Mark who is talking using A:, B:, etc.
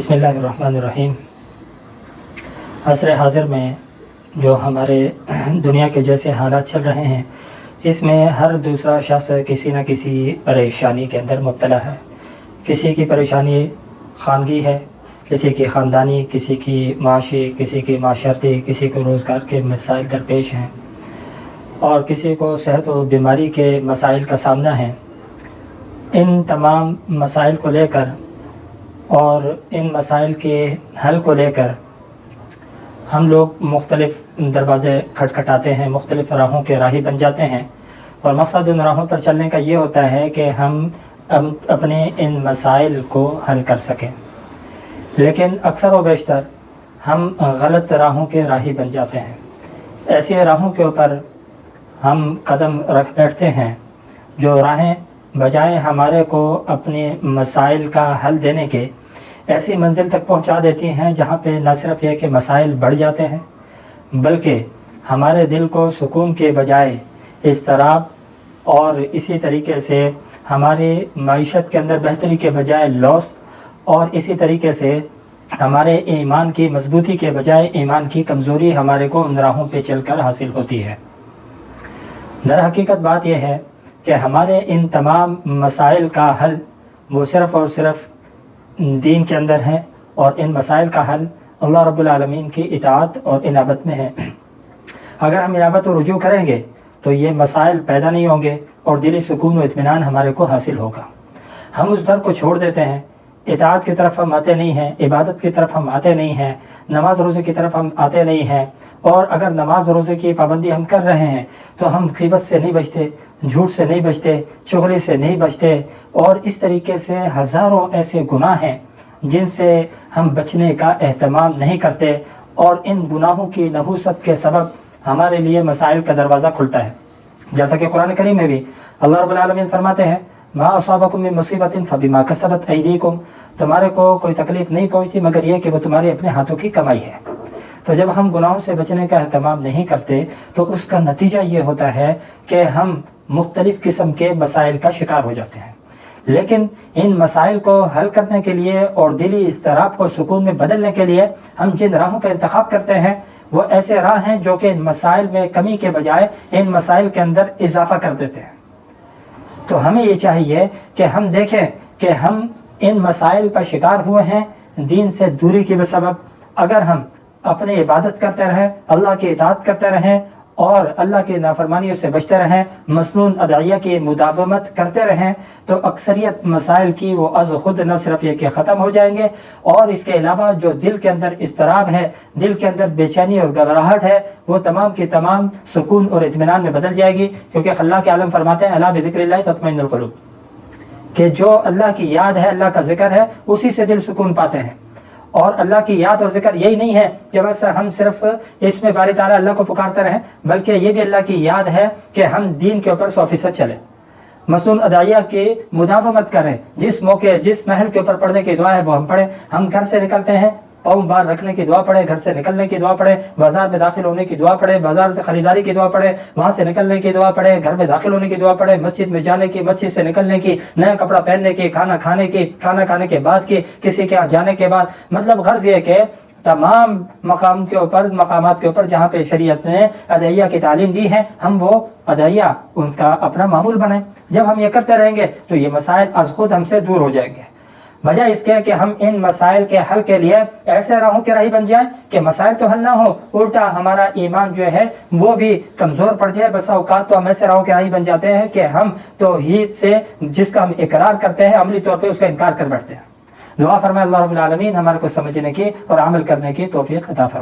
A: بسم اللہ الرحمن الرحیم۔ عصر حاضر میں جو ہمارے دنیا کے جیسے حالات چل رہے ہیں، اس میں ہر دوسرا شخص کسی نہ کسی پریشانی کے اندر مبتلا ہے۔ کسی کی پریشانی خانگی ہے، کسی کی خاندانی، کسی کی معاشی، کسی کی معاشرتی، کسی کو روزگار کے مسائل درپیش ہیں، اور کسی کو صحت و بیماری کے مسائل کا سامنا ہے۔ ان تمام مسائل کو لے کر اور ان مسائل کے حل کو لے کر ہم لوگ مختلف دروازے کھٹکھٹاتے ہیں، مختلف راہوں کے راہی بن جاتے ہیں، اور مقصد ان راہوں پر چلنے کا یہ ہوتا ہے کہ ہم اپنے ان مسائل کو حل کر سکیں۔ لیکن اکثر و بیشتر ہم غلط راہوں کے راہی بن جاتے ہیں۔ ایسی راہوں کے اوپر ہم قدم رکھ بیٹھتے ہیں جو راہیں بجائے ہمارے کو اپنے مسائل کا حل دینے کے ایسی منزل تک پہنچا دیتی ہیں جہاں پہ نہ صرف یہ کہ مسائل بڑھ جاتے ہیں، بلکہ ہمارے دل کو سکون کے بجائے اضطراب، اور اسی طریقے سے ہماری معیشت کے اندر بہتری کے بجائے لاس، اور اسی طریقے سے ہمارے ایمان کی مضبوطی کے بجائے ایمان کی کمزوری ہمارے کو ان راہوں پہ چل کر حاصل ہوتی ہے۔ در حقیقت بات یہ ہے کہ ہمارے ان تمام مسائل کا حل وہ صرف اور صرف دین کے اندر ہے، اور ان مسائل کا حل اللہ رب العالمین کی اطاعت اور انابت میں ہے۔ اگر ہم انابت و رجوع کریں گے تو یہ مسائل پیدا نہیں ہوں گے اور دلی سکون و اطمینان ہمارے کو حاصل ہوگا۔ ہم اس در کو چھوڑ دیتے ہیں، اطاعت کی طرف ہم آتے نہیں ہیں، عبادت کی طرف ہم آتے نہیں ہیں، نماز روزے کی طرف ہم آتے نہیں ہیں، اور اگر نماز روزے کی پابندی ہم کر رہے ہیں تو ہم غیبت سے نہیں بچتے، جھوٹ سے نہیں بچتے، چغلی سے نہیں بچتے، اور اس طریقے سے ہزاروں ایسے گناہ ہیں جن سے ہم بچنے کا اہتمام نہیں کرتے، اور ان گناہوں کی نحوست کے سبب ہمارے لیے مسائل کا دروازہ کھلتا ہے۔ جیسا کہ قرآن کریم میں بھی اللہ رب العالمین فرماتے ہیں ما اصابکم من مصیبت فبما کسبت ایدیکم، تمہارے کو کوئی تکلیف نہیں پہنچتی مگر یہ کہ وہ تمہارے اپنے ہاتھوں کی کمائی ہے۔ تو جب ہم گناہوں سے بچنے کا اہتمام نہیں کرتے تو اس کا نتیجہ یہ ہوتا ہے کہ ہم مختلف قسم کے مسائل کا شکار ہو جاتے ہیں۔ لیکن ان مسائل کو حل کرنے کے لیے اور دلی اضطراب کو سکون میں بدلنے کے لیے ہم جن راہوں کا انتخاب کرتے ہیں وہ ایسے راہ ہیں جو کہ ان مسائل میں کمی کے بجائے ان مسائل کے اندر اضافہ کر دیتے ہیں۔ تو ہمیں یہ چاہیے کہ ہم دیکھیں کہ ہم ان مسائل کا شکار ہوئے ہیں دین سے دوری کے سبب۔ اگر ہم اپنی عبادت کرتے رہیں، اللہ کی اطاعت کرتے رہیں، اور اللہ کی نافرمانیوں سے بچتے رہیں، مسنون ادعیہ کی مداومت کرتے رہیں، تو اکثریت مسائل کی وہ از خود نہ صرف یہ کہ ختم ہو جائیں گے، اور اس کے علاوہ جو دل کے اندر اضطراب ہے، دل کے اندر بے چینی اور گھبراہٹ ہے، وہ تمام کی تمام سکون اور اطمینان میں بدل جائے گی۔ کیونکہ اللہ کے عالم فرماتے ہیں الا بذکر اللہ تطمئن القلوب، کہ جو اللہ کی یاد ہے، اللہ کا ذکر ہے، اسی سے دل سکون پاتے ہیں۔ اور اللہ کی یاد اور ذکر یہی نہیں ہے کہ بس ہم صرف اس میں باری تعالیٰ اللہ کو پکارتے رہیں، بلکہ یہ بھی اللہ کی یاد ہے کہ ہم دین کے اوپر 100% چلیں، مسنون ادعیہ کی مداومت کریں، جس موقع جس محل کے اوپر پڑھنے کی دعا ہے وہ ہم پڑھیں۔ ہم گھر سے نکلتے ہیں، پاؤں باہر رکھنے کی دعا پڑھے، گھر سے نکلنے کی دعا پڑھے، بازار میں داخل ہونے کی دعا پڑھے، بازار سے خریداری کی دعا پڑھے، وہاں سے نکلنے کی دعا پڑھے، گھر میں داخل ہونے کی دعا پڑھے، مسجد میں جانے کی، مسجد سے نکلنے کی، نیا کپڑا پہننے کی، کھانا کھانے کی، کھانا کھانے کے بعد کی، کسی کے یہاں جانے کے بعد۔ مطلب غرض یہ کہ تمام مقامات کے اوپر جہاں پہ شریعت نے ادعیہ کی تعلیم دی ہے، ہم وہ ادعیہ ان کا اپنا معمول بنائیں۔ جب ہم یہ کرتے رہیں گے تو یہ مسائل از خود ہم سے دور ہو جائیں گے، بجائے اس کے کہ ہم ان مسائل کے حل کے لیے ایسے راہوں کے راہی بن جائیں کہ مسائل تو حل نہ ہو، الٹا ہمارا ایمان جو ہے وہ بھی کمزور پڑ جائے۔ بسا اوقات تو ہم ایسے راہوں کے راہی بن جاتے ہیں کہ ہم توحید سے جس کا ہم اقرار کرتے ہیں عملی طور پہ اس کا انکار کر بیٹھتے ہیں۔ دعا فرمائے اللہ رب العالمین ہمارے کو سمجھنے کی اور عمل کرنے کی توفیق عطا فرمائے۔